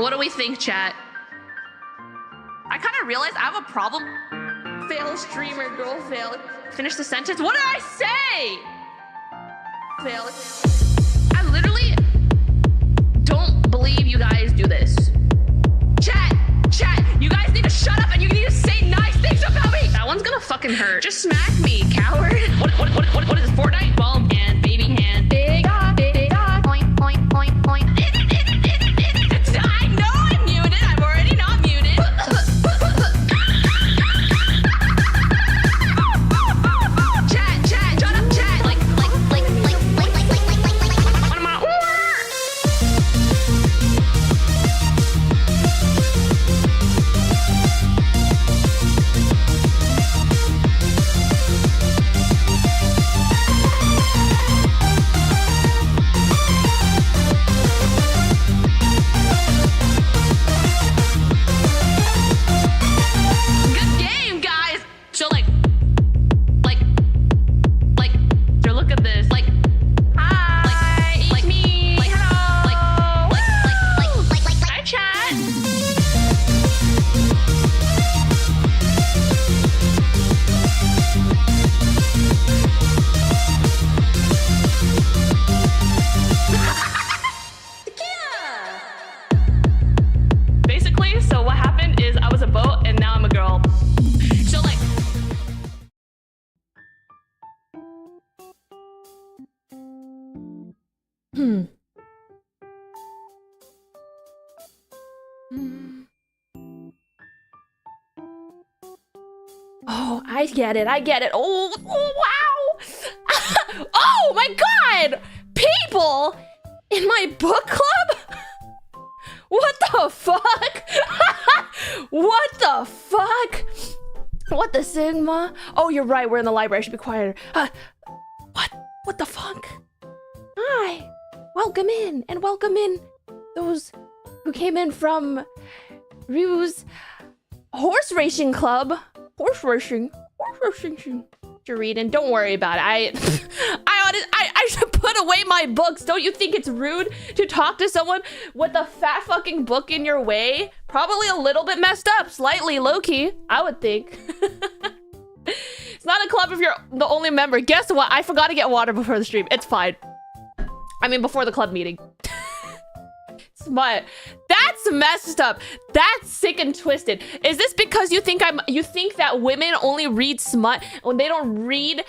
What do we think, chat? I kind of realized I have a problem. Fail streamer, girl fail. Finish the sentence. What did I say? Fail. I literally don't believe you guys do this. Chat, you guys need to shut up and you need to say nice things about me. That one's gonna fucking hurt. Just smack me, coward. What is Fortnite? Ball and baby hand. Big dog, point, point, point, point. I know I'm muted. I'm already not muted. Chat, shut up, chat. Like. What am I? Good game, guys. So like, so look at this. Like, hi, it's me. Hello. Hi, chat. Basically, so what happened is I was a boat and now I'm a girl. So like, Oh, I get it. Oh wow. Oh my god! People in my book club? What the fuck? What the fuck? What the sigma? Oh, you're right, we're in the library, I should be quieter. What the fuck? Hi, welcome in those who came in from Ryu's horse racing club. Horse racing to read, and don't worry about it. I should put away my books. Don't you think it's rude to talk to someone with a fat fucking book in your way? Probably a little bit messed up, slightly low-key, I would think. It's not a club if you're the only member. Guess what? I forgot to get water before the stream. It's fine. I mean, before the club meeting. Smut. That's messed up. That's sick and twisted. Is this because you think that women only read smut when they don't read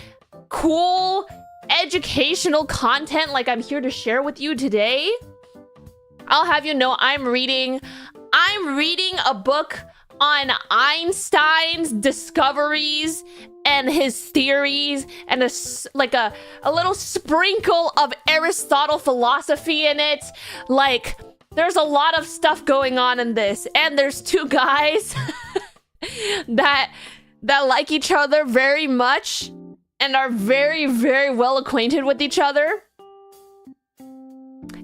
cool educational content like I'm here to share with you today? I'll have you know I'm reading a book on Einstein's discoveries and his theories, and a little sprinkle of Aristotle philosophy in it. Like, there's a lot of stuff going on in this, and there's two guys that like each other very much and are very, very well acquainted with each other.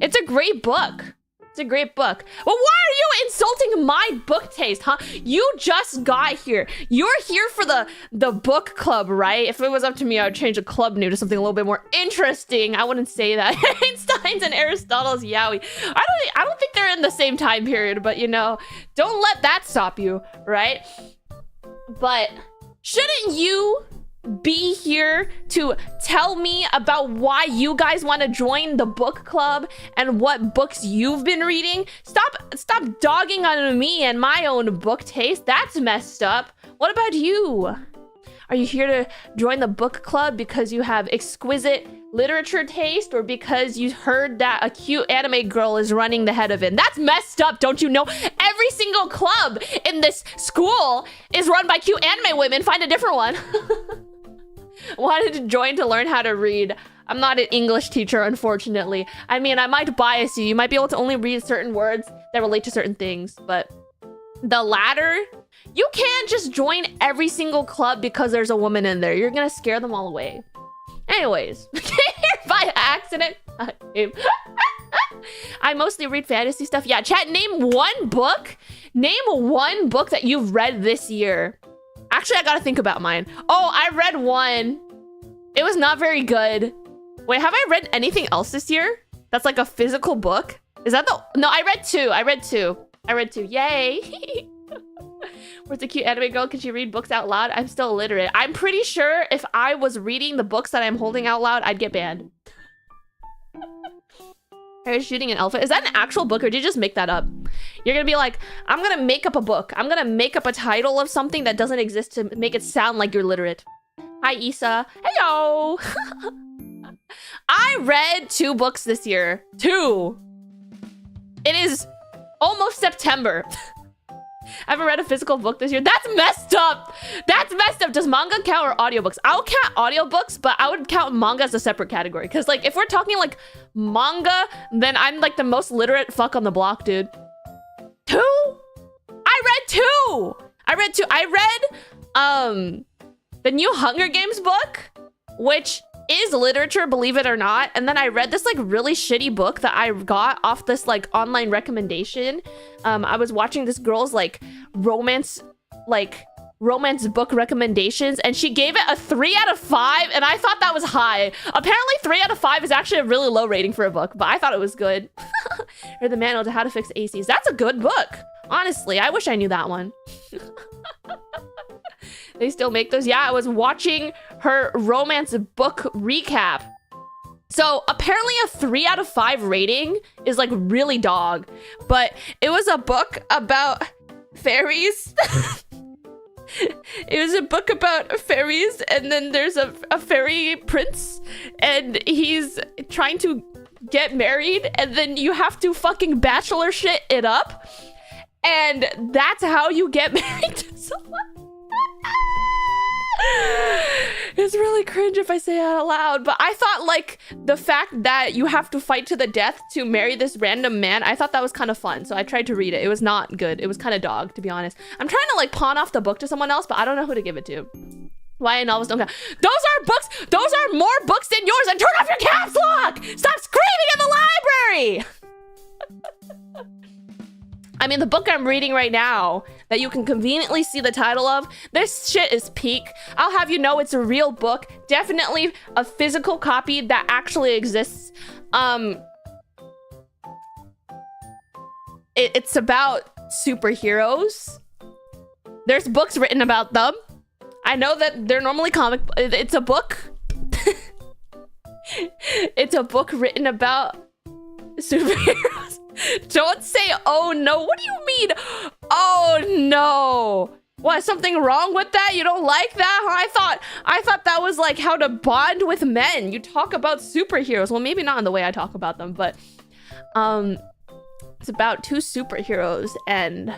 It's a great book. It's a great book. Well, why are you insulting my book taste, huh? You just got here. You're here for the book club, right? If it was up to me, I would change the club name to something a little bit more interesting. I wouldn't say that. Einstein's and Aristotle's yaoi. I don't think they're in the same time period, but you know, don't let that stop you, right? But shouldn't you be here to tell me about why you guys want to join the book club and what books you've been reading? Stop dogging on me and my own book taste. That's messed up. What about you? Are you here to join the book club because you have exquisite literature taste, or because you heard that a cute anime girl is running the head of it? That's messed up, don't you know? Every single club in this school is run by cute anime women. Find a different one. Wanted to join to learn how to read. I'm not an English teacher, unfortunately. I mean, I might bias you. You might be able to only read certain words that relate to certain things, but the latter, you can't just join every single club because there's a woman in there. You're gonna scare them all away. Anyways, by accident. I mostly read fantasy stuff. Yeah, chat, name one book. Name one book that you've read this year. Actually, I gotta think about mine. Oh, I read one. It was not very good. Wait, have I read anything else this year? That's like a physical book? Is that the... No, I read two. I read 2. Yay! Where's the cute anime girl? Can she read books out loud? I'm still illiterate. I'm pretty sure if I was reading the books that I'm holding out loud, I'd get banned. Harry's shooting an elephant. Is that an actual book or did you just make that up? You're gonna be like, I'm gonna make up a book. I'm gonna make up a title of something that doesn't exist to make it sound like you're literate. Hi, Issa. Hello. I read 2 books this year. 2. It is almost September. I haven't read a physical book this year. That's messed up. That's messed up. Does manga count or audiobooks? I'll count audiobooks, but I would count manga as a separate category. Because, like, if we're talking, like, manga, then I'm, like, the most literate fuck on the block, dude. 2? I read 2! I read the new Hunger Games book, which is literature, believe it or not. And then I read this like really shitty book that I got off this like online recommendation. I was watching this girl's like romance book recommendations, and she gave it a 3 out of 5, and I thought that was high. Apparently 3 out of 5 is actually a really low rating for a book, but I thought it was good. Or the manual to how to fix ACs. That's a good book. Honestly, I wish I knew that one. They still make those? Yeah, I was watching her romance book recap. So apparently a 3 out of 5 rating is like really dog, but it was a book about fairies. It was a book about fairies, and then there's a fairy prince, and he's trying to get married, and then you have to fucking bachelor shit it up, and that's how you get married to someone. It's really cringe if I say it out loud, but I thought like the fact that you have to fight to the death to marry this random man, I thought that was kind of fun, so I tried to read it. It was not good. It was kind of dog, to be honest. I'm trying to like pawn off the book to someone else, but I don't know who to give it to. YA novels don't count. Those are books. Those are more books than yours, and turn off your caps lock. Stop screaming in the library. I mean, the book I'm reading right now that you can conveniently see the title of, this shit is peak. I'll have you know it's a real book. Definitely a physical copy that actually exists. It's about superheroes. There's books written about them. I know that they're normally comic. It's a book. It's a book written about superheroes. Don't say, oh no. What do you mean? Oh no. What, something wrong with that? You don't like that? Huh? I thought that was like how to bond with men. You talk about superheroes. Well, maybe not in the way I talk about them, but it's about 2 superheroes, and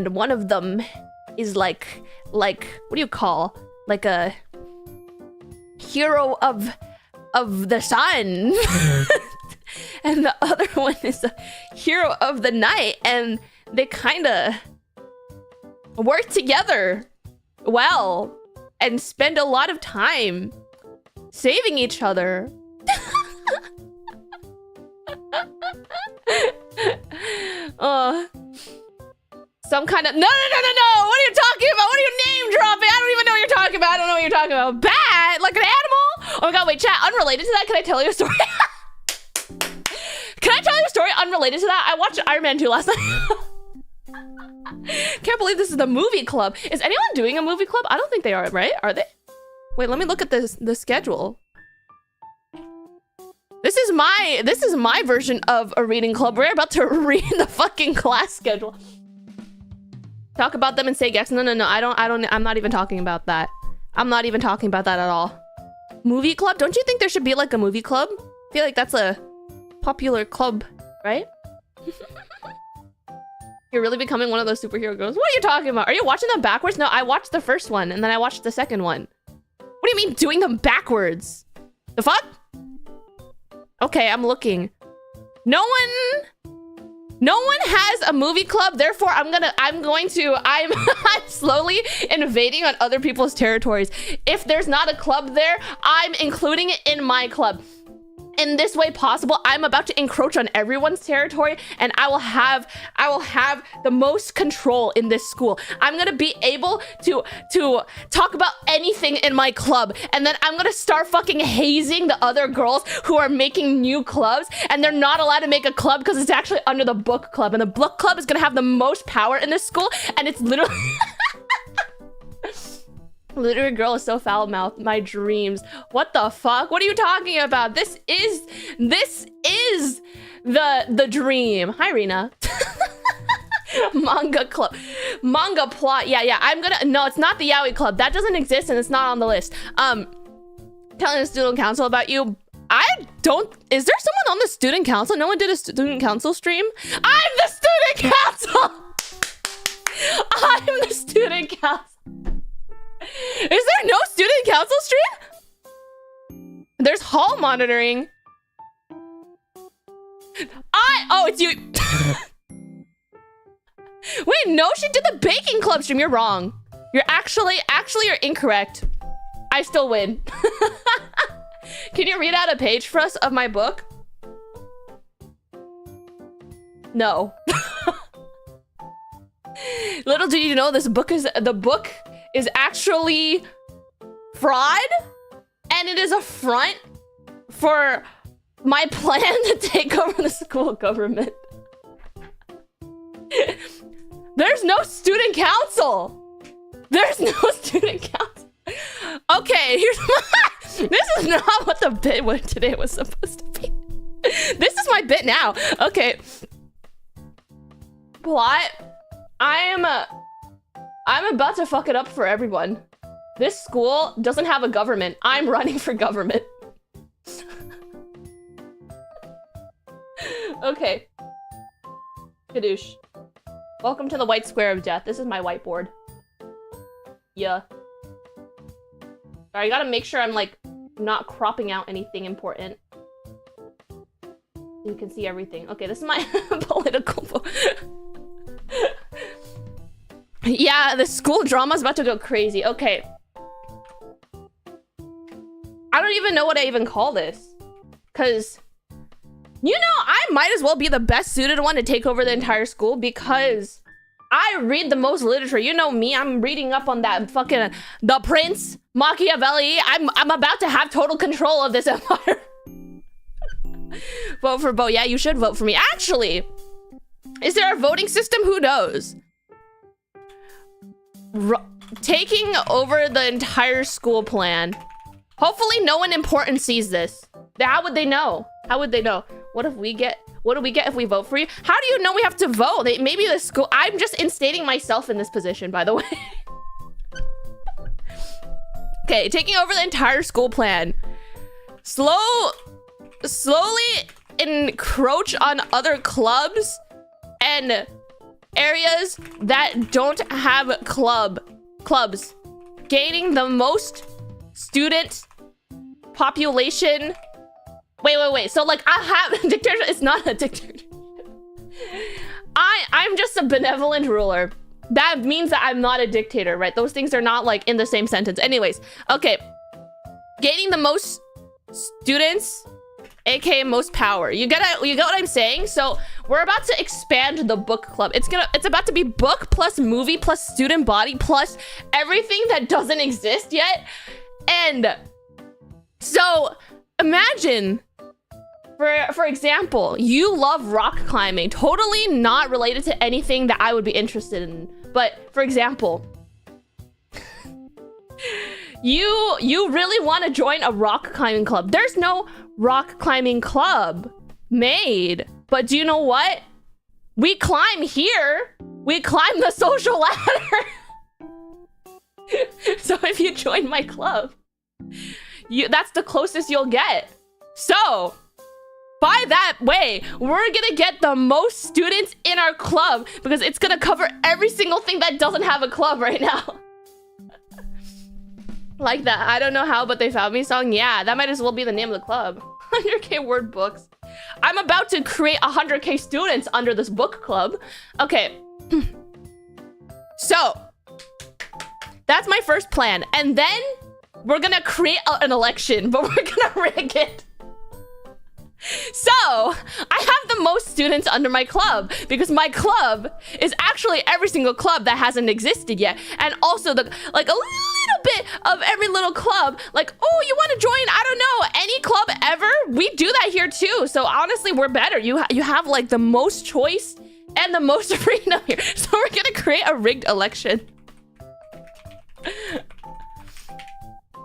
one of them is like what do you call? Like a hero of the sun. And the other one is a hero of the night, and they kind of work together well and spend a lot of time saving each other. Some kind of no. What are you talking about? What are you name dropping? I don't even know what you're talking about. I don't know what you're talking about. Bad, like an animal? Oh my god, wait, chat. Unrelated to that, can I tell you a story? Can I tell you a story unrelated to that? I watched Iron Man 2 last night. Can't believe this is the movie club. Is anyone doing a movie club? I don't think they are, right? Are they? Wait, let me look at the schedule. This is my version of a reading club. We're about to read the fucking class schedule. Talk about them and say Gex. No. I'm not even talking about that. I'm not even talking about that at all. Movie club? Don't you think there should be like a movie club? I feel like that's a popular club, right? You're really becoming one of those superhero girls. What are you talking about? Are you watching them backwards? No, I watched the first one and then I watched the second one. What do you mean doing them backwards? The fuck? Okay, I'm looking. No one has a movie club, therefore I'm slowly invading on other people's territories. If there's not a club there, I'm including it in my club. in this way possible. I'm about to encroach on everyone's territory, and I will have the most control in this school. I'm gonna be able to talk about anything in my club, and then I'm gonna start fucking hazing the other girls who are making new clubs, and they're not allowed to make a club because it's actually under the book club, and the book club is gonna have the most power in this school, and it's literally literary girl is so foul-mouthed. My dreams. What the fuck? What are you talking about? This is the dream. Hi, Rena. Manga club. Manga plot. Yeah. I'm gonna. No, it's not the Yaoi club. That doesn't exist and it's not on the list. Telling the student council about you. I don't. Is there someone on the student council? No one did a student council stream. I'm the student council. I'm the student council. Is there no student council stream? There's hall monitoring. Oh, it's you. Wait, no, she did the baking club stream. You're wrong. You're actually you're incorrect. I still win. Can you read out a page for us of my book? No. Little do you know, the book is actually fraud, and it is a front for my plan to take over the school government. There's no student council. There's no student council. Okay, here's my... This is not what the bit today was supposed to be. This is my bit now. Okay. Plot. I'm about to fuck it up for everyone. This school doesn't have a government. I'm running for government. Okay. Kadoosh. Welcome to the white square of death. This is my whiteboard. Yeah. Sorry, I gotta make sure I'm like not cropping out anything important. You can see everything. Okay, this is my political. Yeah, the school drama's about to go crazy. Okay. I don't even know what I even call this. Because, you know, I might as well be the best suited one to take over the entire school because I read the most literature. You know me, I'm reading up on that fucking The Prince, Machiavelli. I'm about to have total control of this empire. Vote for Bo. Yeah, you should vote for me. Actually, is there a voting system? Who knows? Taking over the entire school plan. Hopefully no one important sees this. How would they know? How would they know? What do we get if we vote for you? How do you know we have to vote? Maybe the school... I'm just instating myself in this position, by the way. Okay, taking over the entire school plan. Slowly encroach on other clubs and areas that don't have clubs. Gaining the most student population. Wait. So like I have dictatorship. It's not a dictatorship. I'm just a benevolent ruler. That means that I'm not a dictator, right? Those things are not like in the same sentence. Anyways, okay. Gaining the most students, aka most power. You get what I'm saying? So we're about to expand the book club. It's about to be book plus movie plus student body plus everything that doesn't exist yet. And so imagine, for example, you love rock climbing, totally not related to anything that I would be interested in. But for example, you really want to join a rock climbing club. There's no rock climbing club made. But do you know what? We climb here. We climb the social ladder. So if you join my club, that's the closest you'll get. So by that way, we're gonna get the most students in our club because it's gonna cover every single thing that doesn't have a club right now. Like that. I don't know how, but they found me song. Yeah, that might as well be the name of the club. 100k word books. I'm about to create 100k students under this book club. Okay. So that's my first plan. And then we're gonna create an election, but we're gonna rig it. So, I have the most students under my club because my club is actually every single club that hasn't existed yet. And also a little bit of every little club. Like, oh, you want to join, I don't know, any club ever? We do that here too. So honestly, we're better. You have like the most choice and the most freedom here. So we're gonna create a rigged election.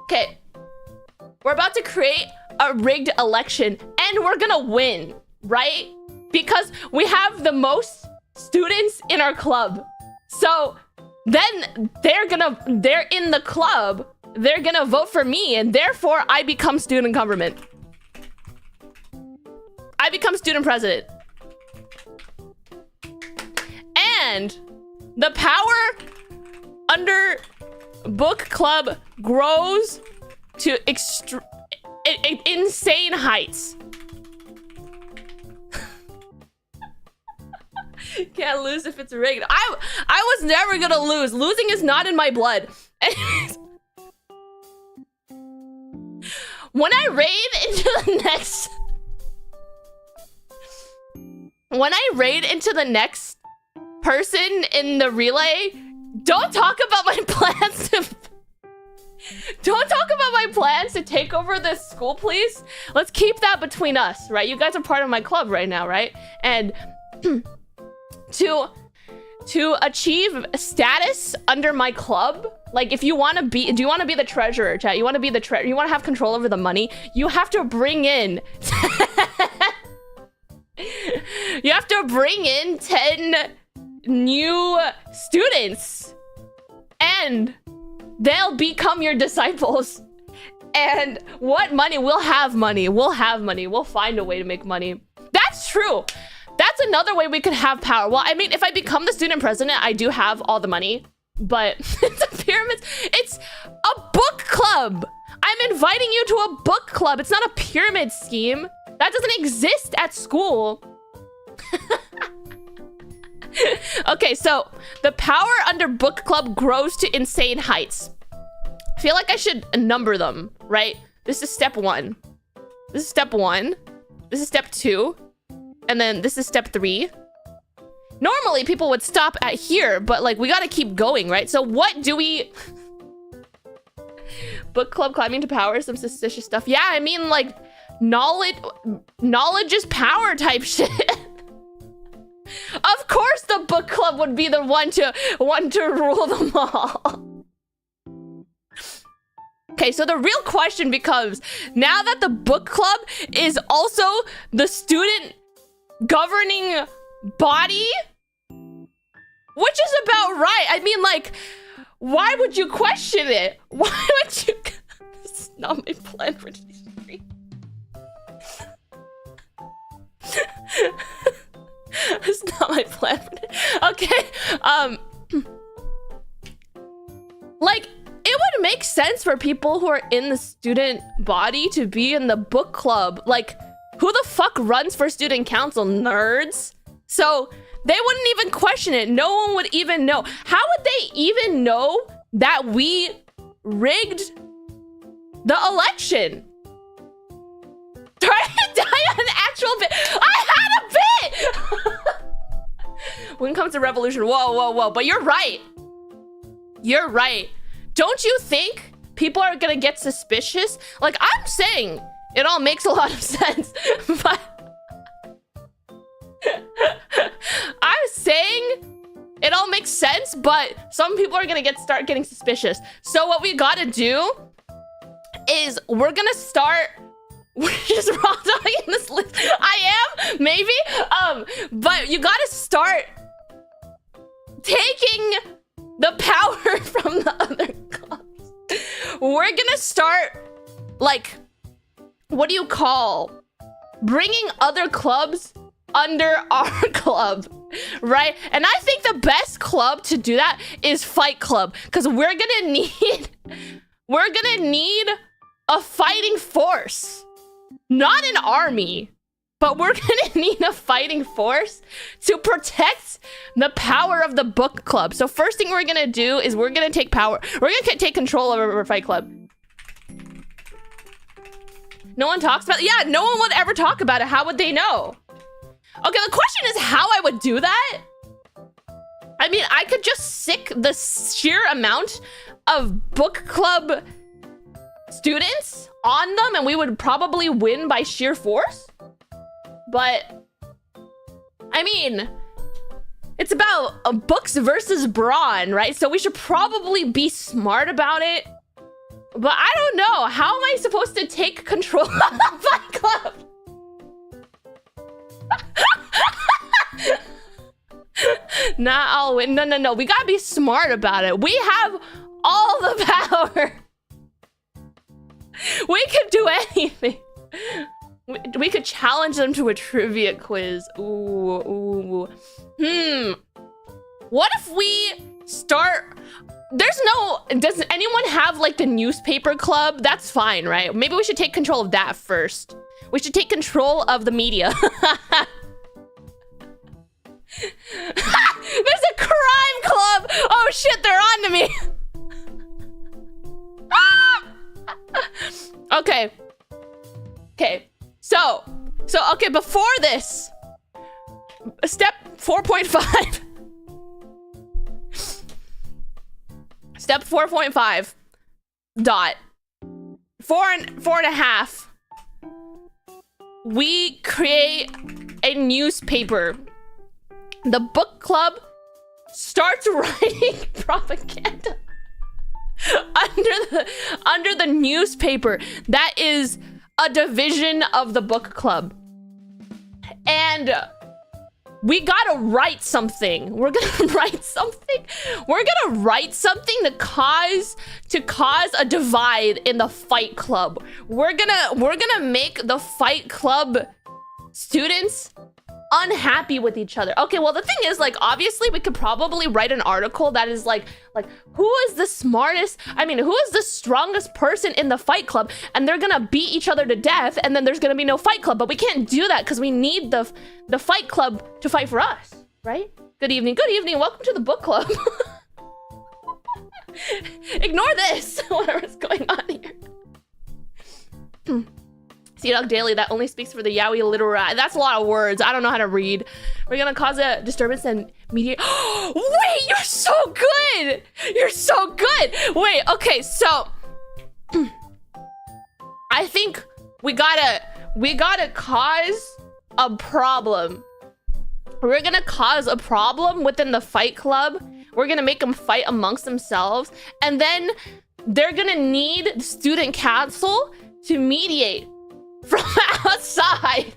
Okay. We're about to create a rigged election and we're gonna win, right? Because we have the most students in our club. So then they're in the club, they're gonna vote for me and therefore I become student government. I become student president. And the power under book club grows to insane heights. Can't lose if it's rigged. I was never gonna lose. Losing is not in my blood. Anyways, when I raid into the next person in the relay, don't talk about my plans to take over this school, please. Let's keep that between us, right? You guys are part of my club right now, right? And to achieve status under my club, like if you want to be, do you want to be the treasurer, chat? You want to be the you want to have control over the money? You have to bring in you have to bring in 10 new students and they'll become your disciples. And what money? We'll have money. We'll find a way to make money. That's true. That's another way we could have power. Well, I mean, if I become the student president, I do have all the money, but it's a pyramid. It's a book club. I'm inviting you to a book club. It's not a pyramid scheme. That doesn't exist at school. Okay, so the power under book club grows to insane heights. I feel like I should number them, right? This is step 1. This is step 1. This is step 2. And then this is step 3. Normally people would stop at here, but like we gotta keep going, right? So what do we... Book club climbing to power, some suspicious stuff. Yeah, I mean like knowledge is power type shit. Of course the book club would be the one to rule them all. Okay, so the real question becomes, now that the book club is also the student governing body, which is about right. I mean, like, why would you question it? Why would you? This is not my plan for today's stream. It's not my plan for today. Okay, like, it would make sense for people who are in the student body to be in the book club. Like, who the fuck runs for student council? Nerds? So they wouldn't even question it. No one would even know. How would they even know that we rigged the election? Try to die on an actual bit. I had a bit! When it comes to revolution, whoa. But you're right. You're right. Don't you think people are gonna get suspicious? Like, I'm saying it all makes a lot of sense, but I'm saying it all makes sense, but some people are gonna start getting suspicious. So what we gotta do is we're gonna start. We're just raw talking this list. I am, maybe. But you gotta start taking the power from the other clubs. We're gonna start, like, what do you call? Bringing other clubs under our club, right? And I think the best club to do that is Fight Club, because we're gonna need a fighting force. Not an army, but we're gonna need a fighting force to protect the power of the book club. So first thing we're gonna do is we're gonna take power. We're gonna take control over Fight Club. No one talks about it? Yeah, no one would ever talk about it. How would they know? Okay, the question is how I would do that. I mean, I could just sick the sheer amount of book club students on them and we would probably win by sheer force. But, I mean, it's about books versus brawn, right? So we should probably be smart about it. But I don't know. How am I supposed to take control of the Fight Club? Not all win. No. We gotta be smart about it. We have all the power. We could do anything. We could challenge them to a trivia quiz. Ooh. What if we start... Does anyone have like the newspaper club? That's fine, right? Maybe we should take control of that first. We should take control of the media. There's a crime club! Oh shit, they're on to me! Okay. So, okay, before this, step 4.5. Step 4.5. Dot. 4.5. We create a newspaper. The book club starts writing propaganda under the newspaper that is a division of the book club. And we gotta write something. We're gonna write something. We're gonna write something to cause a divide in the Fight Club. We're gonna make the Fight Club students unhappy with each other. Okay, well the thing is, like, obviously we could probably write an article that is like who is the smartest, who is the strongest person in the Fight Club, and they're gonna beat each other to death, and then there's gonna be no Fight Club. But we can't do that because we need the Fight Club to fight for us, right? Good evening, welcome to the book club. Ignore this. Whatever's going on here. Seadog Daily, that only speaks for the yaoi literati. That's a lot of words. I don't know how to read. We're gonna cause a disturbance and mediate. Wait, you're so good! You're so good! Wait, okay, so I think we gotta cause a problem. We're gonna cause a problem within the Fight Club. We're gonna make them fight amongst themselves, and then they're gonna need the student council to mediate from outside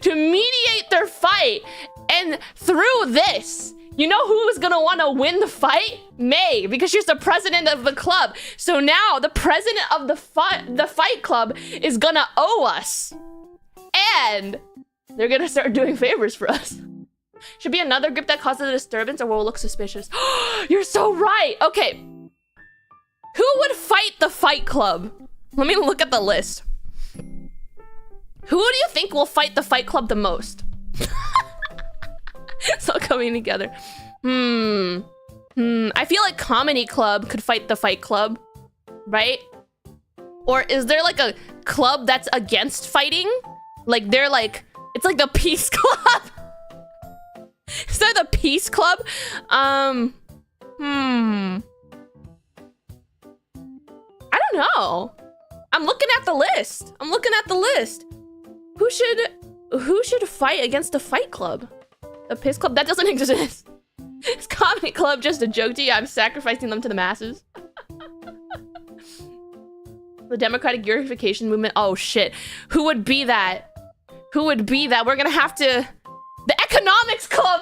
to mediate their fight. And through this, you know who's gonna want to win the fight? May, because she's the president of the club. So now the president of the Fight Club is gonna owe us, and they're gonna start doing favors for us. Should be another group that causes a disturbance or will look suspicious. You're so right. Okay, who would fight the Fight Club? Let me look at the list. Who do you think will fight the Fight Club the most? It's all coming together. I feel like Comedy Club could fight the Fight Club, right? Or is there like a club that's against fighting? Like they're like, it's like the Peace Club. Is there the Peace Club? I don't know. I'm looking at the list. Who should fight against the Fight Club? The Piss Club? That doesn't exist. Is Comedy Club just a joke to you? I'm sacrificing them to the masses. The Democratic Unification Movement. Oh shit. Who would be that? We're gonna have to... The Economics Club!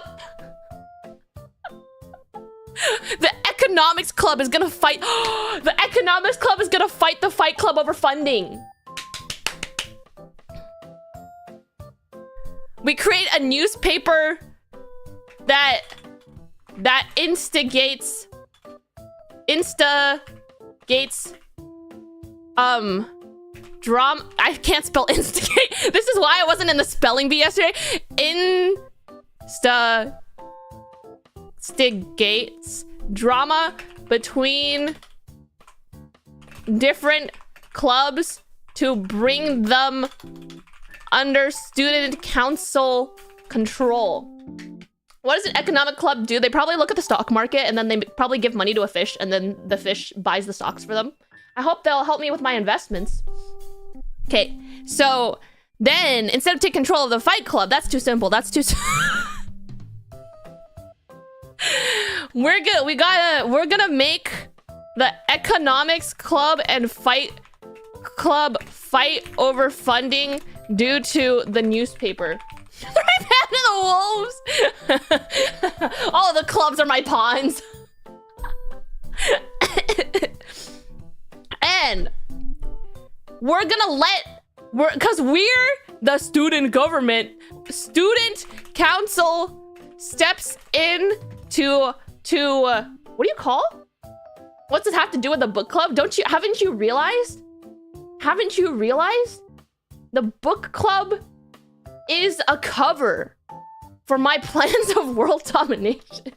The Economics Club is gonna fight... The Economics Club is gonna fight the Fight Club over funding. We create a newspaper that instigates drama. I can't spell instigate. This is why I wasn't in the spelling bee yesterday. Instigates drama between different clubs to bring them under student council control. What does an economic club do? They probably look at the stock market and then they probably give money to a fish and then the fish buys the stocks for them. I hope they'll help me with my investments. Okay, so then instead of take control of the fight club, that's too simple. That's too we're gonna make the economics club and fight club fight over funding due to the newspaper. Right back to the wolves. All of the clubs are my pawns. And we're gonna because we're the student government. Student council steps in to what do you call? What's this have to do with the book club? Haven't you realized? Haven't you realized? The book club is a cover for my plans of world domination.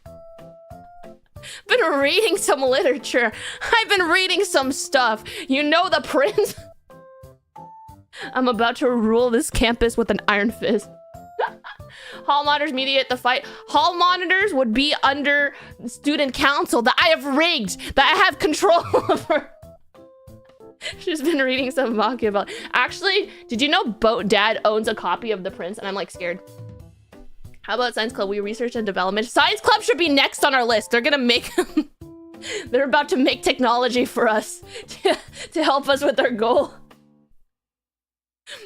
Been reading some literature. I've been reading some stuff. You know the prince? I'm about to rule this campus with an iron fist. Hall monitors mediate the fight. Hall monitors would be under student council that I have rigged, that I have control over. She's been reading some Machiavelli. Actually, did you know Boat Dad owns a copy of The Prince? And I'm like scared. How about Science Club? We research and development. Science Club should be next on our list. They're gonna make they're about to make technology for us to help us with our goal.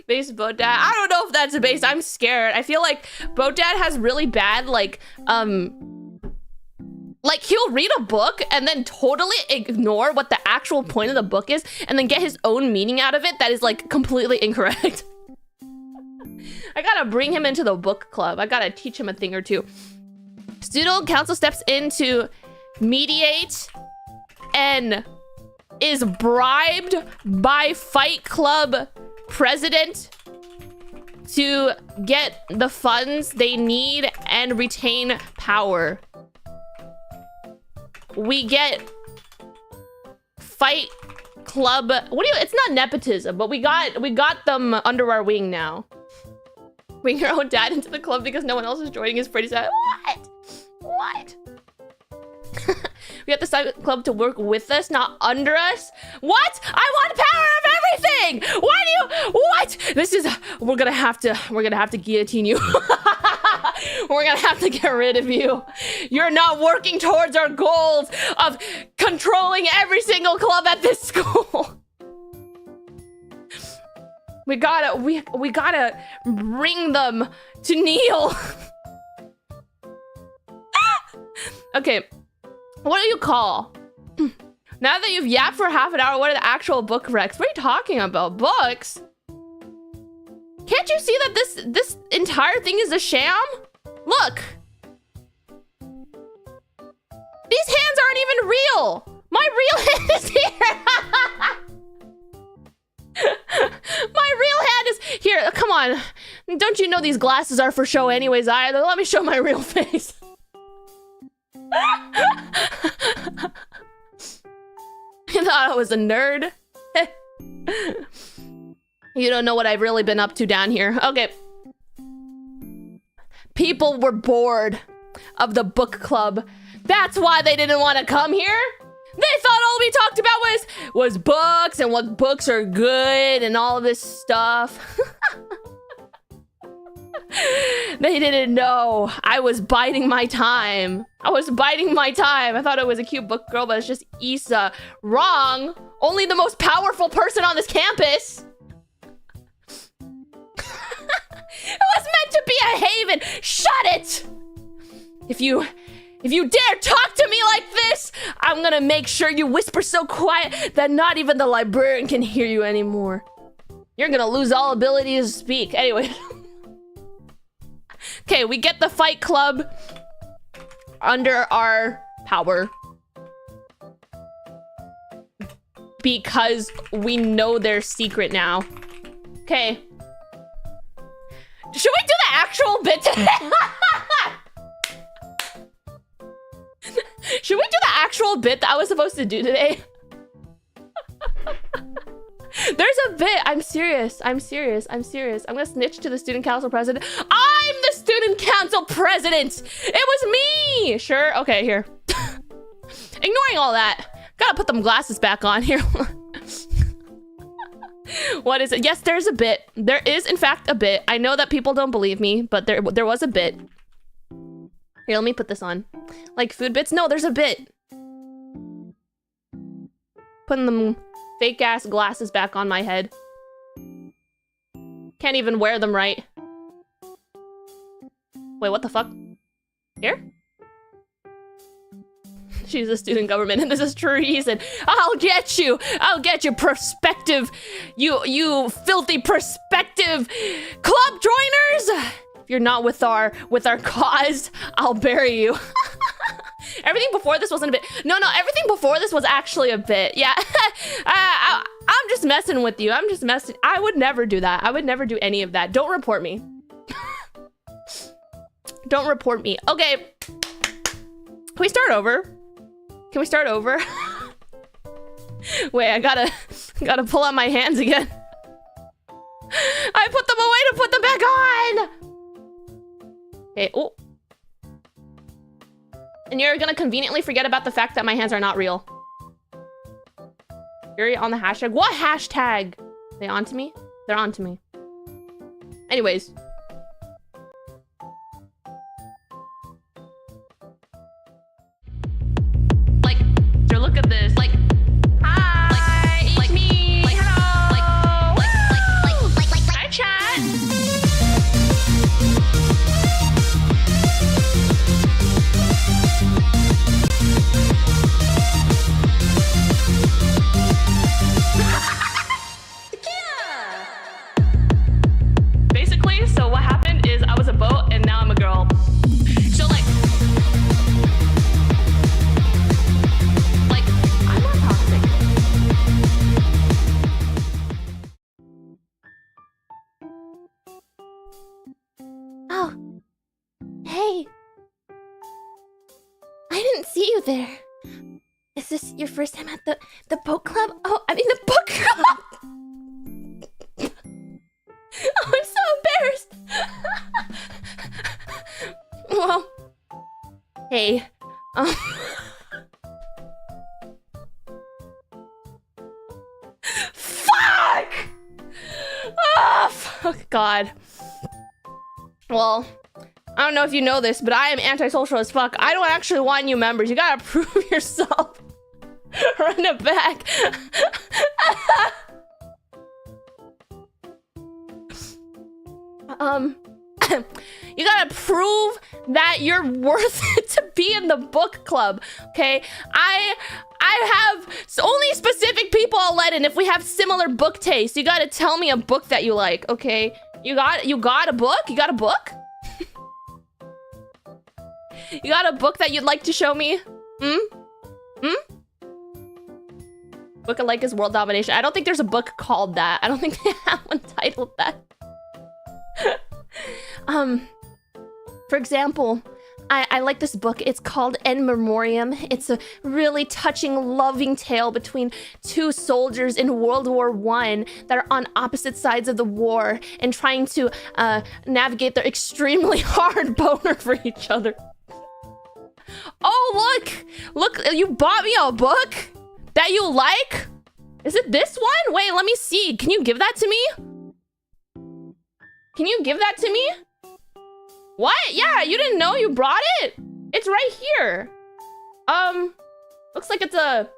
Base Boat Dad. I don't know if that's a base. I'm scared. I feel like Boat Dad has really bad like he'll read a book and then totally ignore what the actual point of the book is and then get his own meaning out of it that is like completely incorrect. I gotta bring him into the book club. I gotta teach him a thing or two. Student council steps in to mediate and is bribed by Fight Club president to get the funds they need and retain power. We get Fight Club. It's not nepotism, but we got them under our wing now. Bring your own dad into the club because no one else is joining is pretty sad. What? We have the Silent Club to work with us, not under us. What? I want power of everything. What? This is. We're gonna have to guillotine you. We're gonna have to get rid of you. You're not working towards our goals of controlling every single club at this school. We gotta bring them to kneel. Okay, what do you call? Now that you've yapped for half an hour, what are the actual book recs? What are you talking about? Books? Can't you see that this entire thing is a sham? Look. These hands aren't even real. My real hand is here. My real hand is here. Come on. Don't you know these glasses are for show anyways either? Let me show my real face. You thought I was a nerd? You don't know what I've really been up to down here. Okay. People were bored of the book club. That's why they didn't want to come here. They thought all we talked about was books and what books are good and all of this stuff. They didn't know. I was biding my time. I thought it was a cute book girl, but it's just Issa. Wrong. Only the most powerful person on this campus. It was meant to be a haven. Shut it. If you dare talk to me like this, I'm gonna make sure you whisper so quiet that not even the librarian can hear you anymore. You're gonna lose all ability to speak. Anyway. Okay, we get the Fight Club under our power. Because we know their secret now. Okay. Should we do the actual bit today? Should we do the actual bit that I was supposed to do today? There's a bit. I'm serious. I'm serious. I'm serious. I'm gonna snitch to the student council president. I'm the student council president. It was me. Sure. Okay, here. Ignoring all that. Gotta put them glasses back on here. What is it? Yes, there's a bit. There is, in fact, a bit. I know that people don't believe me, but there was a bit. Here, let me put this on. Like food bits? No, there's a bit. Putting them fake ass glasses back on my head. Can't even wear them right. Wait, what the fuck? Here? She's a student government and this is treason. I'll get you. I'll get you, prospective. You filthy prospective club joiners. If you're not with our cause, I'll bury you. Everything before this wasn't a bit. No, everything before this was actually a bit. Yeah. I'm just messing with you. I'm just messing. I would never do that. I would never do any of that. Don't report me. Don't report me. Okay. Can we start over? Can we start over? Wait, I gotta pull out my hands again. I put them away to put them back on. Okay, oh. And you're gonna conveniently forget about the fact that my hands are not real. You're on the hashtag. What hashtag? They onto me? They're onto me. Anyways. Look at this. Like, hi, it's me. Like, hello. Like, hi, chat. Basically, so what happened is I was a boat and now I'm a girl. So like. Oh, hey. I didn't see you there. Is this your first time at the boat club? Oh, I mean the book club. Oh, I'm so embarrassed. Well, hey. Fuck! Oh, fuck God. Well, I don't know if you know this, but I am antisocial as fuck. I don't actually want new members. You gotta prove yourself. Run it back. You gotta prove that you're worth it to be in the book club, okay? I have only specific people I'll let in if we have similar book tastes. You gotta tell me a book that you like, okay? You got a book? You got a book? You got a book that you'd like to show me? Book I like is World Domination. I don't think there's a book called that. I don't think they have one titled that. For example, I like this book. It's called In Memoriam. It's a really touching, loving tale between two soldiers in World War I that are on opposite sides of the war and trying to navigate their extremely hard boner for each other. Oh, look, you bought me a book that you like? Is it this one? Wait, let me see. Can you give that to me? Can you give that to me? What? Yeah, you didn't know you brought it? It's right here. Looks like it's a...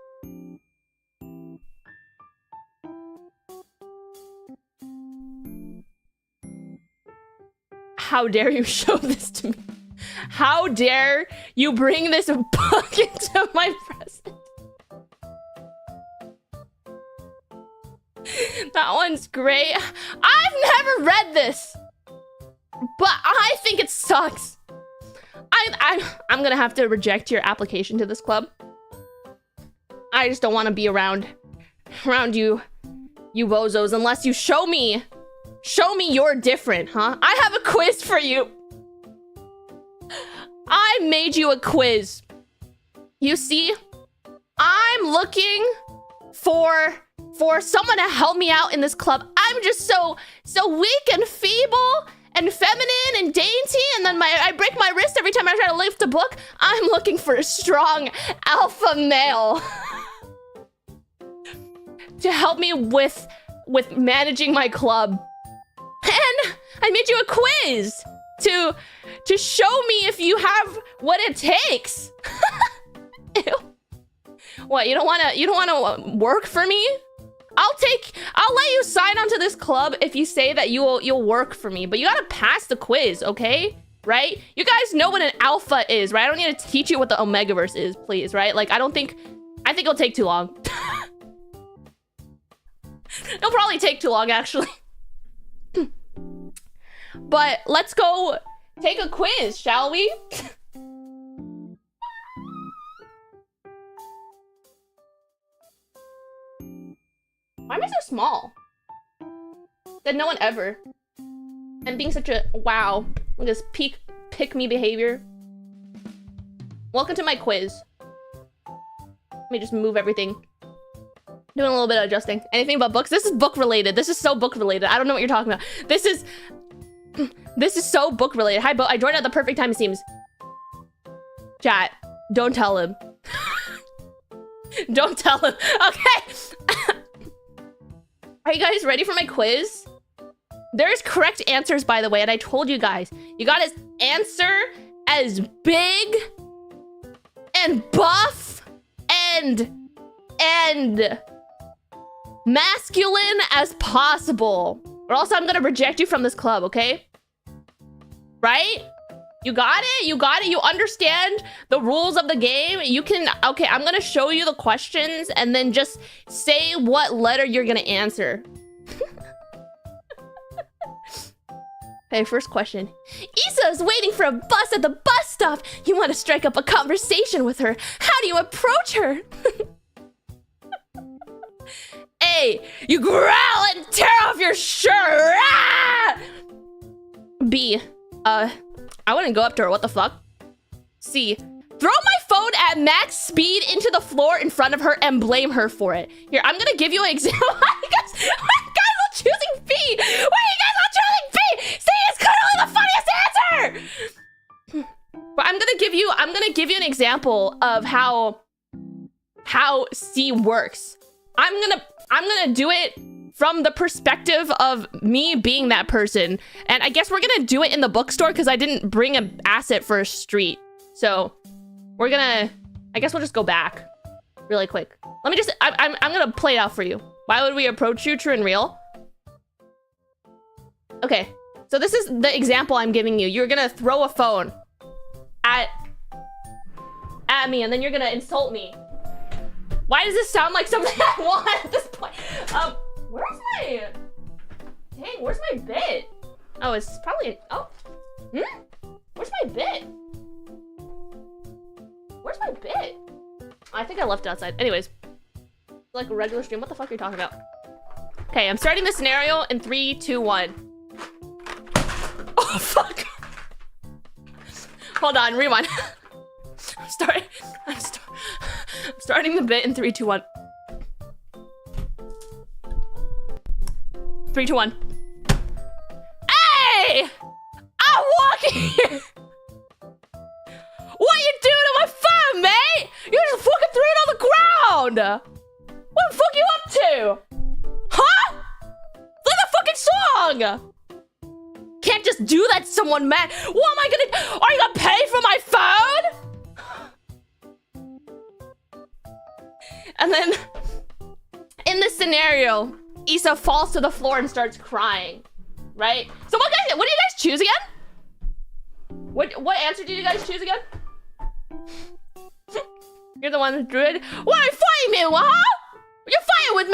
How dare you show this to me? How dare you bring this book into my presence? That one's great. I've never read this, but I think it sucks. I'm gonna have to reject your application to this club. I just don't want to be around you bozos unless you show me you're different, huh? I have a quiz for you. I made you a quiz. You see, I'm looking for for someone to help me out in this club. I'm just so weak and feeble and feminine and dainty, and then I break my wrist every time I try to lift a book. I'm looking for a strong alpha male to help me with managing my club. And I made you a quiz to show me if you have what it takes. Ew. What, you don't wanna work for me? I'll let you sign onto this club if you say that you'll work for me, but you gotta pass the quiz, okay? Right? You guys know what an alpha is, right? I don't need to teach you what the Omegaverse is, please, right? Like, I think it'll take too long. It'll probably take too long, actually. But let's go take a quiz, shall we? Why am I so small? Said no one ever. And being such a wow. Look at this pick me behavior. Welcome to my quiz. Let me just move everything. Doing a little bit of adjusting. Anything but books? This is book related. This is so book related. I don't know what you're talking about. This is so book related. Hi, Bo. I joined at the perfect time, it seems. Chat, don't tell him. Don't tell him. Okay. Are you guys ready for my quiz? There's correct answers, by the way, and I told you guys. You gotta answer as big and buff and masculine as possible. Or else I'm gonna reject you from this club, okay? Right? You got it? You got it? You understand the rules of the game? You can... Okay, I'm gonna show you the questions and then just say what letter you're gonna answer. Okay, first question. Isa's waiting for a bus at the bus stop. You want to strike up a conversation with her. How do you approach her? A, you growl and tear off your shirt. Ah! B, I wouldn't go up to her, what the fuck? C, throw my phone at max speed into the floor in front of her and blame her for it. Here, I'm gonna give you an example. You guys are choosing B. Why are you guys not choosing B? C is clearly the funniest answer. But I'm gonna give you an example of how C works. I'm gonna do it from the perspective of me being that person. And I guess we're gonna do it in the bookstore because I didn't bring an asset for a street. So we're gonna, I guess we'll just go back really quick. Let me just, I'm gonna play it out for you. Why would we approach you, true and real? Okay, so this is the example I'm giving you. You're gonna throw a phone at me and then you're gonna insult me. Why does this sound like something I want at this point? Where's my... Dang, where's my bit? Oh, it's probably... Oh. Where's my bit? Where's my bit? I think I left it outside. Anyways. Like a regular stream. What the fuck are you talking about? Okay, I'm starting the scenario in 3, 2, 1. Oh, fuck. Hold on, rewind. I'm starting the bit in 3, 2, 1. 3, 2, 1. Hey! I'm walking here! What you doing to my phone, mate? You just fucking threw it on the ground! What the fuck you up to? Huh? Play the fucking song! Can't just do that to someone, man. What am I gonna... Are you gonna pay for my phone? And then, in this scenario, Isa falls to the floor and starts crying, right? So what do you guys choose again? What answer did you guys choose again? You're the one who drew it. Why are you fighting me, huh? You're fighting with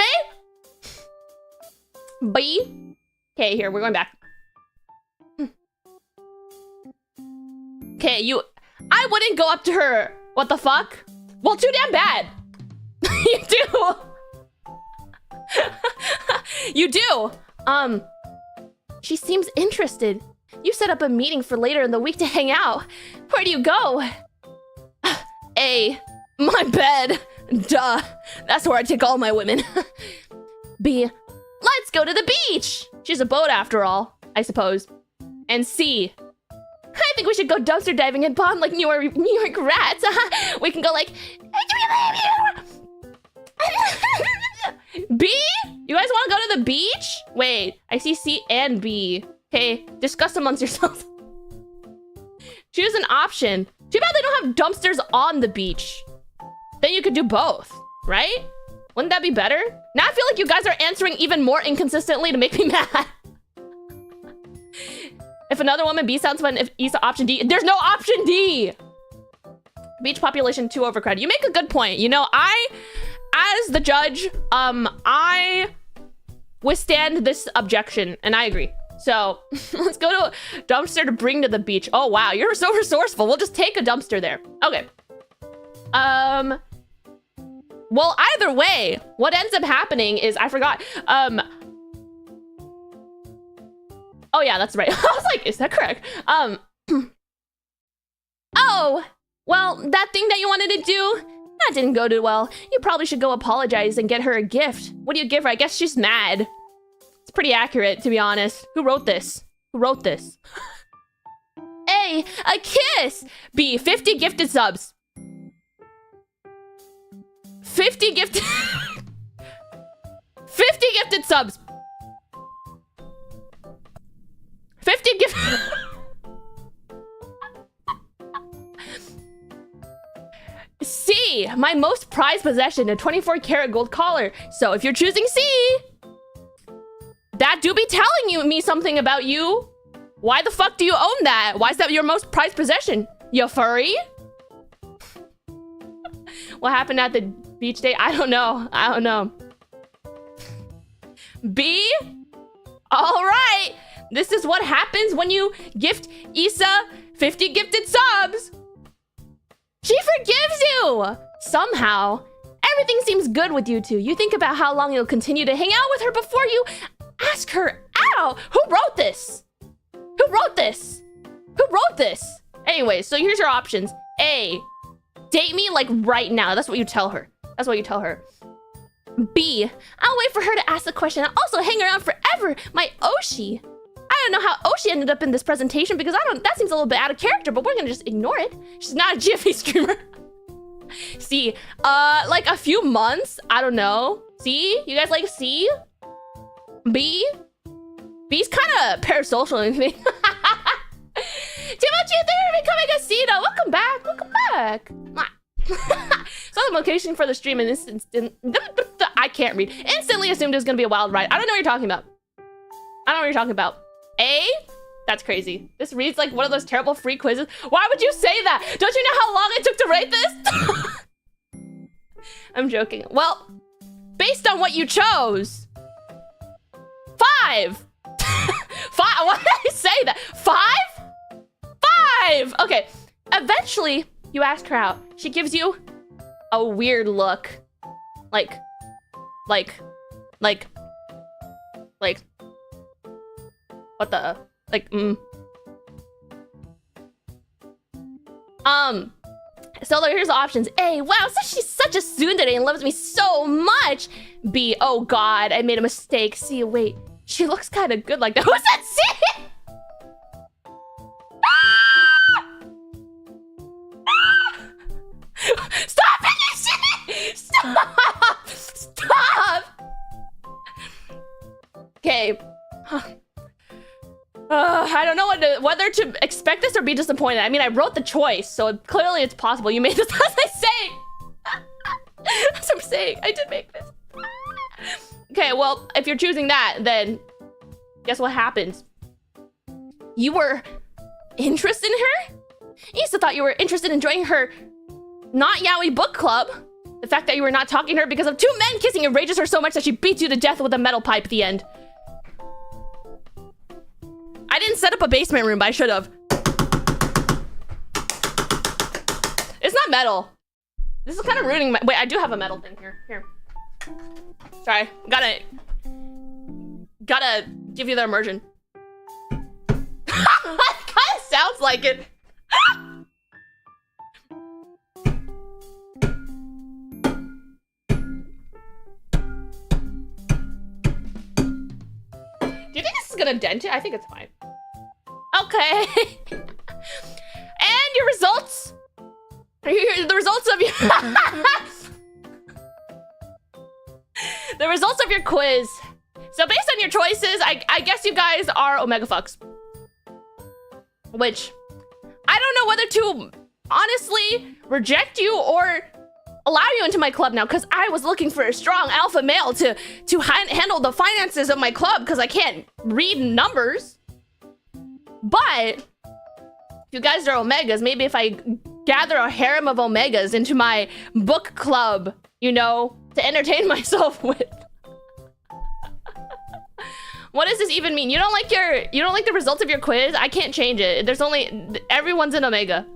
me? B. Okay, here, we're going back. Okay, I wouldn't go up to her. What the fuck? Well, too damn bad. You do. You do. She seems interested. You set up a meeting for later in the week to hang out. Where do you go? A, my bed. Duh. That's where I take all my women. B, let's go to the beach. She's a boat after all, I suppose. And C, I think we should go dumpster diving and pond like New York rats. We can go like... B? You guys want to go to the beach? Wait, I see C and B. Okay, discuss amongst yourselves. Choose an option. Too bad they don't have dumpsters on the beach. Then you could do both, right? Wouldn't that be better? Now I feel like you guys are answering even more inconsistently to make me mad. If another woman, B sounds fun. If Issa, option D. There's no option D. Beach population too overcrowded. You make a good point. You know, as the judge, I withstand this objection, and I agree. So let's go to a dumpster to bring to the beach. Oh wow, you're so resourceful. We'll just take a dumpster there. Okay. Well, either way, what ends up happening is I forgot. Oh yeah, that's right. I was like, is that correct? Oh, well, that thing that you wanted to do, that didn't go too well. You probably should go apologize and get her a gift. What do you give her? I guess she's mad. It's pretty accurate, to be honest. Who wrote this? Who wrote this? A, a kiss. B, 50 gifted subs. 50 gifted... 50 gifted subs. 50 gifted... C, my most prized possession, a 24-karat gold collar. So if you're choosing C, that do be telling me something about you. Why the fuck do you own that? Why is that your most prized possession? You furry? What happened at the beach day? I don't know. I don't know. B, all right. This is what happens when you gift Issa 50 gifted subs. She forgives you! Somehow. Everything seems good with you two. You think about how long you'll continue to hang out with her before you ask her out. Who wrote this? Who wrote this? Who wrote this? Anyway, so here's your options. A, date me like right now. That's what you tell her. That's what you tell her. B, I'll wait for her to ask the question. I'll also hang around forever. My Oshi. I don't know how Oshi ended up in this presentation because that seems a little bit out of character, but we're gonna just ignore it. She's not a GFA streamer. C, like a few months. I don't know. C, you guys like C? B? B's kind of parasocial and everything. Timothy, thank you for becoming a Cedo. Welcome back. Welcome back. So the location for the stream in this instant, I can't read. Instantly assumed it was gonna be a wild ride. I don't know what you're talking about. I don't know what you're talking about. A? That's crazy. This reads like one of those terrible free quizzes. Why would you say that? Don't you know how long it took to write this? I'm joking. Well, based on what you chose, 5. 5. Why did I say that? 5? 5. Okay. Eventually, you ask her out. She gives you a weird look. Like. What the? So here's the options. A, wow, so she's such a tsundere and loves me so much. B, oh god, I made a mistake. C, wait, she looks kind of good like that. Who's that? C? Stop it! Stop! Stop! Okay. I don't know whether to expect this or be disappointed. I mean, I wrote the choice, so clearly it's possible you made this. That's what I'm saying. That's what I'm saying. I did make this. Okay, well, if you're choosing that, then guess what happens? You were interested in her? Issa thought you were interested in joining her not yaoi book club. The fact that you were not talking to her because of 2 men kissing enrages her so much that she beats you to death with a metal pipe at the end. I didn't set up a basement room, but I should have. It's not metal. This is kind of ruining my... Wait, I do have a metal thing here. Here. Sorry. Gotta give you the immersion. It kind of sounds like it. gonna dent it. I think it's fine. Okay. And your results. The results of your the results of your quiz. So based on your choices, I guess you guys are Omega Fucks. Which I don't know whether to honestly reject you or allow you into my club now, because I was looking for a strong alpha male to handle the finances of my club, because I can't read numbers. But if you guys are Omegas, maybe if I gather a harem of Omegas into my book club, you know, to entertain myself with. What does this even mean? You don't like the results of your quiz? I can't change it. Everyone's an Omega.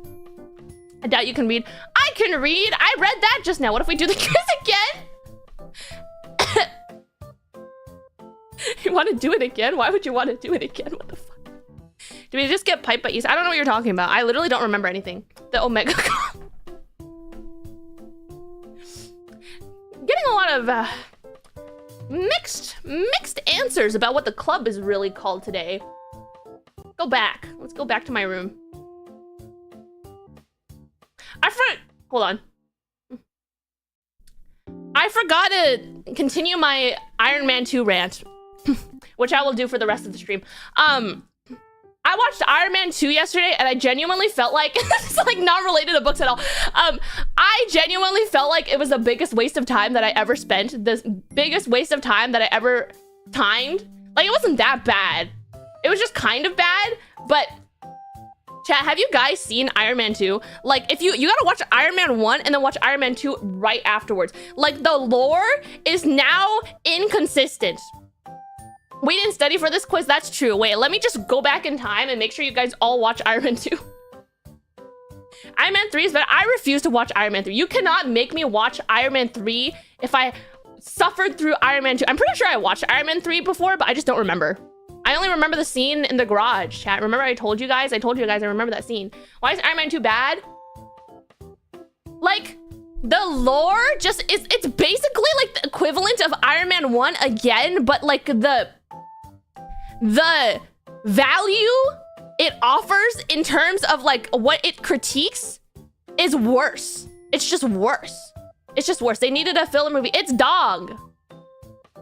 I doubt you can read. I can read. I read that just now. What if we do the quiz again? You want to do it again? Why would you want to do it again? What the fuck? Do we just get piped by East? I don't know what you're talking about. I literally don't remember anything. The Omega Club. Getting a lot of mixed answers about what the club is really called today. Go back. Let's go back to my room. Hold on. I forgot to continue my Iron Man 2 rant, which I will do for the rest of the stream. I watched Iron Man 2 yesterday, and I genuinely felt like it's like not related to books at all. I genuinely felt like it was the biggest waste of time that I ever spent. The biggest waste of time that I ever timed. Like, it wasn't that bad. It was just kind of bad, but chat, have you guys seen Iron Man 2? Like, if you gotta watch Iron Man 1 and then watch Iron Man 2 right afterwards. Like, the lore is now inconsistent. We didn't study for this quiz, that's true. Wait, let me just go back in time and make sure you guys all watch Iron Man 2. Iron Man 3 is better. I refuse to watch Iron Man 3. You cannot make me watch Iron Man 3 if I suffered through Iron Man 2. I'm pretty sure I watched Iron Man 3 before, but I just don't remember. I only remember the scene in the garage, chat. Remember I told you guys? I remember that scene. Why is Iron Man 2 bad? Like, the lore just is, it's basically like the equivalent of Iron Man 1 again, but like the value it offers in terms of like what it critiques is worse. It's just worse. It's just worse. They needed a filler movie. It's dog.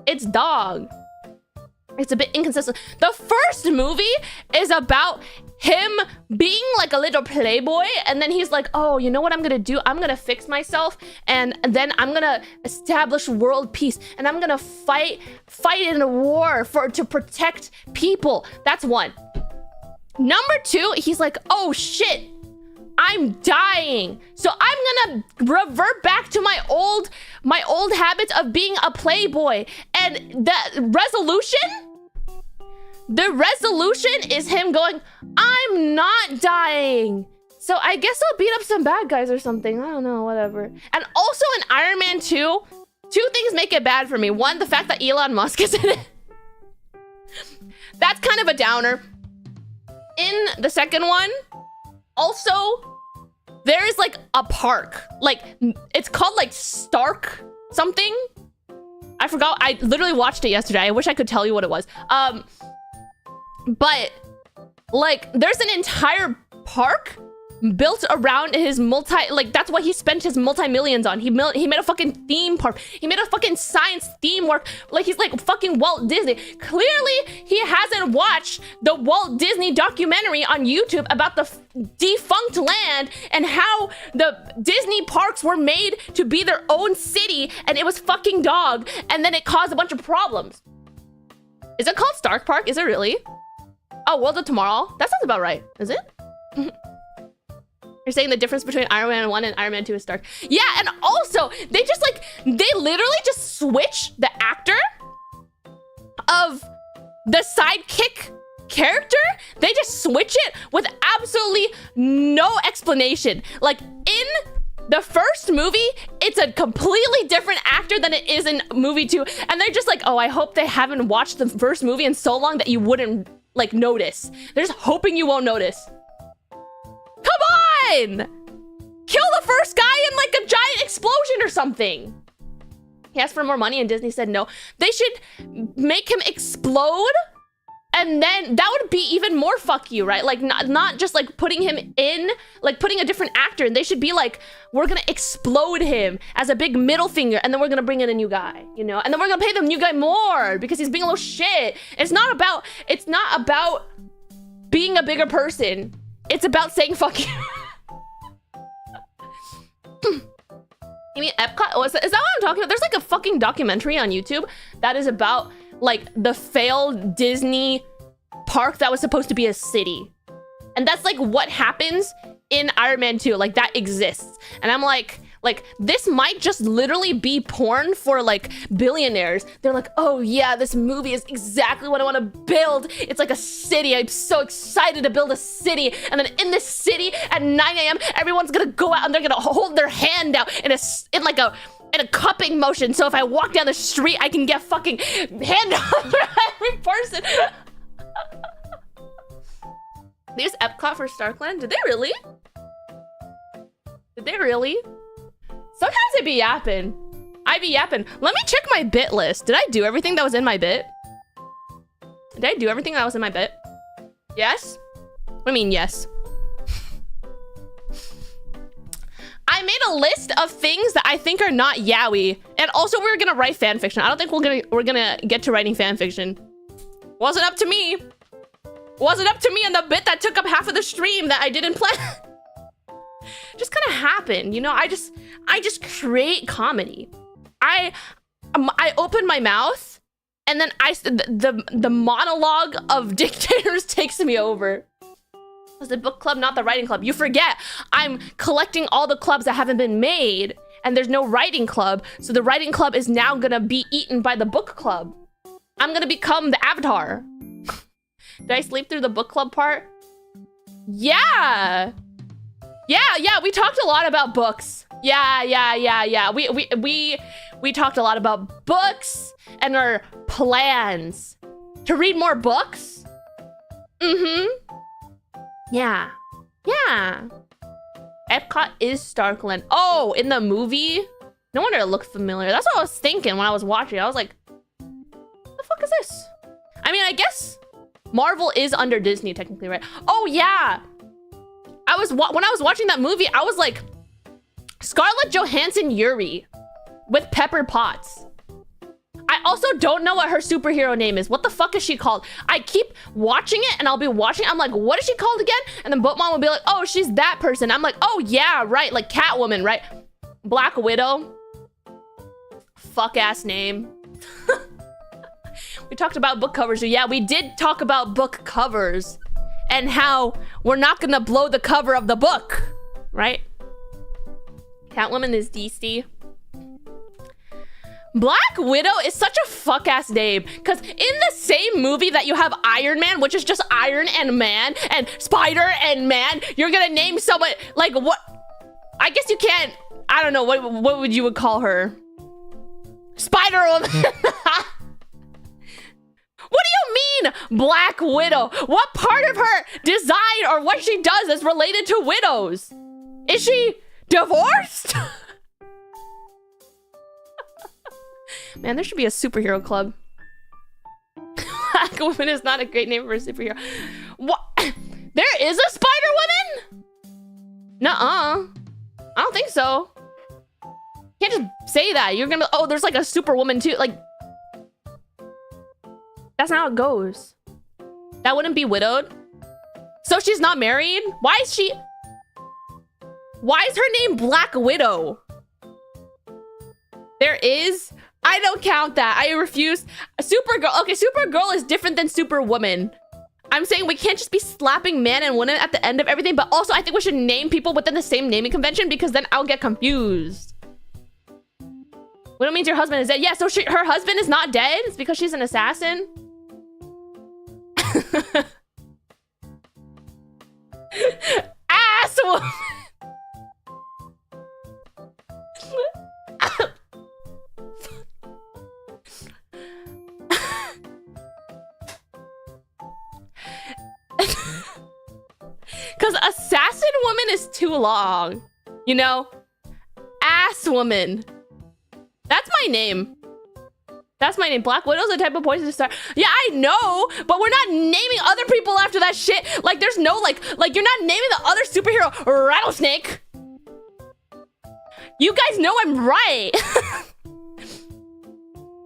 It's dog. It's a bit inconsistent. The first movie is about him being like a little playboy, and then he's like, oh, you know what I'm gonna do? I'm gonna fix myself, and then I'm gonna establish world peace, and I'm gonna fight in a war to protect people. That's one. Number two, he's like, oh shit, I'm dying, so I'm gonna revert back to my old habits of being a playboy. And the resolution is him going, I'm not dying, so I guess I'll beat up some bad guys or something. I don't know, whatever. And also in Iron Man 2, two things make it bad for me. One, the fact that Elon Musk is in it. That's kind of a downer. In the second one, also, there is like a park. Like, it's called like Stark something. I forgot. I literally watched it yesterday. I wish I could tell you what it was. But like, there's an entire park built around his that's what he spent his multi-millions on. He made a fucking theme park. He made a fucking science theme work. Like, he's like fucking Walt Disney. Clearly, he hasn't watched the Walt Disney documentary on YouTube about the defunct land and how the Disney parks were made to be their own city, and it was fucking dog, and then it caused a bunch of problems. Is it called Stark Park? Is it really? Oh, World of Tomorrow? That sounds about right. Is it? You're saying the difference between Iron Man 1 and Iron Man 2 is Stark. Yeah, and also, they literally just switch the actor of the sidekick character. They just switch it with absolutely no explanation. Like, in the first movie, it's a completely different actor than it is in movie 2. And they're just like, oh, I hope they haven't watched the first movie in so long that you wouldn't, like, notice. They're just hoping you won't notice. Come on! Kill the first guy in like a giant explosion or something. He asked for more money and Disney said no. They should make him explode And then that would be even more fuck you, right? Like not just like putting him in, like putting a different actor. And they should be like, we're gonna explode him as a big middle finger, and then we're gonna bring in a new guy, you know? And then we're gonna pay the new guy more because he's being a little shit. It's not about being a bigger person. It's about saying fuck you. You mean Epcot? Oh, is that what I'm talking about? There's like a fucking documentary on YouTube that is about like the failed Disney park that was supposed to be a city. And that's like what happens in Iron Man 2. Like that exists. And I'm like this might just literally be porn for like billionaires. They're like, oh yeah, this movie is exactly what I want to build. It's like a city. I'm so excited to build a city. And then in this city at 9 a.m., everyone's gonna go out and they're gonna hold their hand out in a cupping motion. So if I walk down the street, I can get fucking hand for every person. There's Epcot for Starkland? Did they really? Did they really? Sometimes I be yapping. I be yapping. Let me check my bit list. Did I do everything that was in my bit? Did I do everything that was in my bit? Yes? What do you mean, yes? I made a list of things that I think are not yaoi. And also we're gonna write fan fiction. I don't think we're gonna get to writing fan fiction. Wasn't up to me. Wasn't up to me in the bit that took up half of the stream that I didn't plan. Just kind of happened, you know? I just create comedy. I open my mouth and then the monologue of dictators takes me over. Was the book club not the writing club? You forget, I'm collecting all the clubs that haven't been made and there's no writing club. So the writing club is now gonna be eaten by the book club. I'm gonna become the Avatar. Did I sleep through the book club part? Yeah, we talked a lot about books. Yeah. We talked a lot about books and our plans to read more books. Yeah. Epcot is Starkland. Oh, in the movie? No wonder it looked familiar. That's what I was thinking when I was watching. I was like, what the fuck is this? I mean, I guess Marvel is under Disney technically, right? Oh yeah. When I was watching that movie, I was like, Scarlett Johansson Yuri with Pepper Potts. I also don't know what her superhero name is. What the fuck is she called? I keep watching it and I'll be watching. I'm like, what is she called again? And then Boatmom will be like, oh, she's that person. I'm like, oh yeah, right. Like Catwoman, right? Black Widow. Fuck ass name. We talked about book covers. Yeah, we did talk about book covers and how we're not gonna blow the cover of the book, right? Catwoman is DC. Black Widow is such a fuck ass name because in the same movie that you have Iron Man, which is just Iron and Man, and Spider and Man, you're gonna name someone like what? I guess you can't. I don't know what would you call her? Spider Woman. What do you mean, Black Widow? What part of her design or what she does is related to widows? Is she divorced? Man, there should be a superhero club. Black Woman is not a great name for a superhero. What? There is a Spider-Woman? Nuh-uh. I don't think so. You can't just say that. You're gonna, oh, there's like a Superwoman too. Like, that's not how it goes. That wouldn't be widowed. So she's not married? Why is her name Black Widow? There is? I don't count that. I refuse. Supergirl. Okay, Supergirl is different than Superwoman. I'm saying we can't just be slapping man and woman at the end of everything, but also I think we should name people within the same naming convention because then I'll get confused. What it means your husband is dead? Yeah, so her husband is not dead? It's because she's an assassin? Ass woman! Because assassin woman is too long, you know? Ass woman. That's my name. That's my name. Black Widow's a type of poison star. Yeah, I know, but we're not naming other people after that shit. Like, there's no, like you're not naming the other superhero Rattlesnake. You guys know I'm right.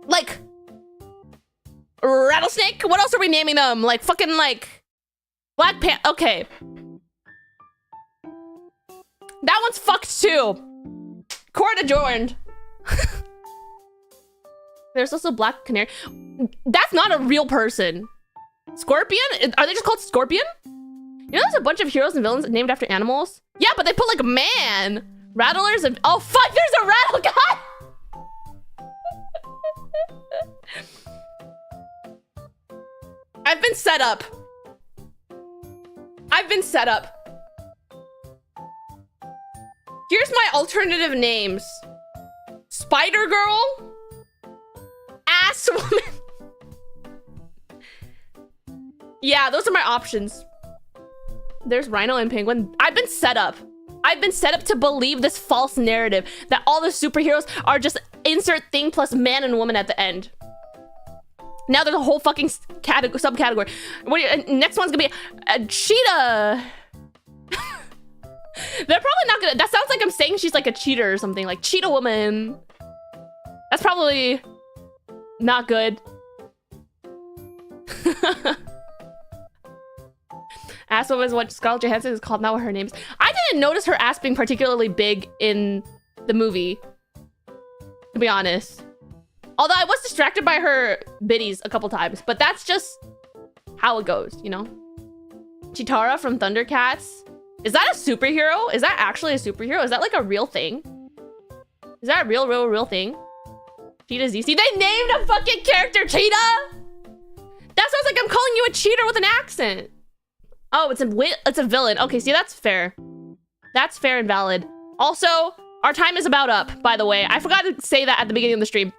Like, Rattlesnake? What else are we naming them? Like, fucking, like, Black Panther. Okay. That one's fucked, too. Court adjourned. There's also Black Canary. That's not a real person. Scorpion? Are they just called Scorpion? You know there's a bunch of heroes and villains named after animals? Yeah, but they put like a man. Rattlers and... Oh, fuck, there's a rattle guy! I've been set up. I've been set up. Here's my alternative names. Spider Girl. Ass Woman. Yeah, those are my options. There's Rhino and Penguin. I've been set up. I've been set up to believe this false narrative that all the superheroes are just insert thing plus man and woman at the end. Now there's a whole fucking subcategory. Next one's gonna be a cheetah. They're probably not gonna... That sounds like I'm saying she's like a cheater or something. Like cheetah woman. That's probably not good. Ass woman is what Scarlett Johansson is called, not what her name is. I didn't notice her ass being particularly big in the movie, to be honest. Although I was distracted by her biddies a couple times, but that's just how it goes, you know? Chitara from Thundercats. Is that a superhero? Is that actually a superhero? Is that like a real thing? Is that a real thing? Cheetah ZC. They named a fucking character Cheetah! That sounds like I'm calling you a cheater with an accent. Oh, it's a villain. Okay, see, that's fair. That's fair and valid. Also, our time is about up, by the way. I forgot to say that at the beginning of the stream.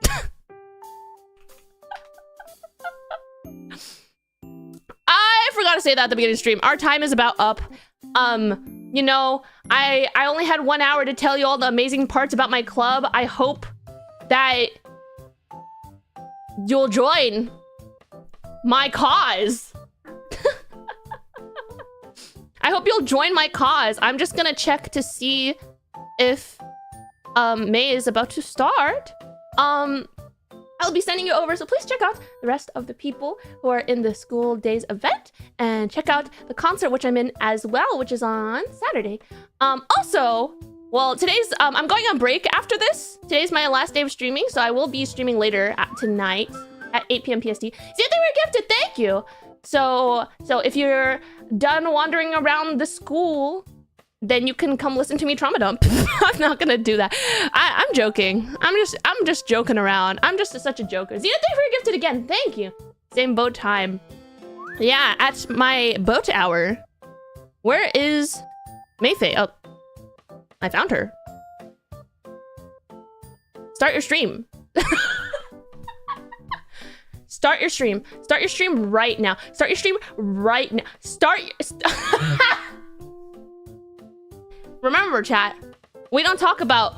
I forgot to say that at the beginning of the stream. Our time is about up. You know, I only had 1 hour to tell you all the amazing parts about my club. I hope that you'll join my cause. I hope you'll join my cause. I'm just gonna check to see if May is about to start. I'll be sending you over, so please check out the rest of the people who are in the School Days event and check out the concert, which I'm in as well, which is on Saturday. Also, well, today's I'm going on break after this. Today's my last day of streaming, so I will be streaming later tonight at 8 p.m. PST. See, they were gifted. Thank you. So if you're done wandering around the school, then you can come listen to me trauma dump. I'm not gonna do that. I'm joking. I'm just joking around. I'm just such a joker. Zena, thank you for your gifted again. Thank you. Same boat time. Yeah, at my boat hour. Where is Mayfaye? Oh, I found her. Start your stream. Start your stream. Start your stream right now. Start your stream right now. Remember, chat, we don't talk about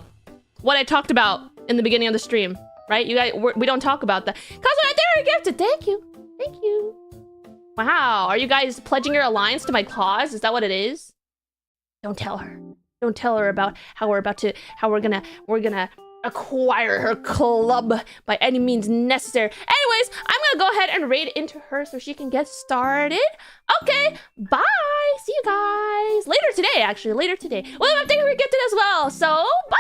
what I talked about in the beginning of the stream, right? You guys, we don't talk about that. Cause right there, gifted. Thank you. Thank you. Wow. Are you guys pledging your alliance to my cause? Is that what it is? Don't tell her. Don't tell her about how we're gonna acquire her club by any means necessary. Anyways, I'm gonna go ahead and raid into her so she can get started. Okay, bye. See you guys later today, actually. Later today. Well, I'm thinking we're gifted as well, so bye.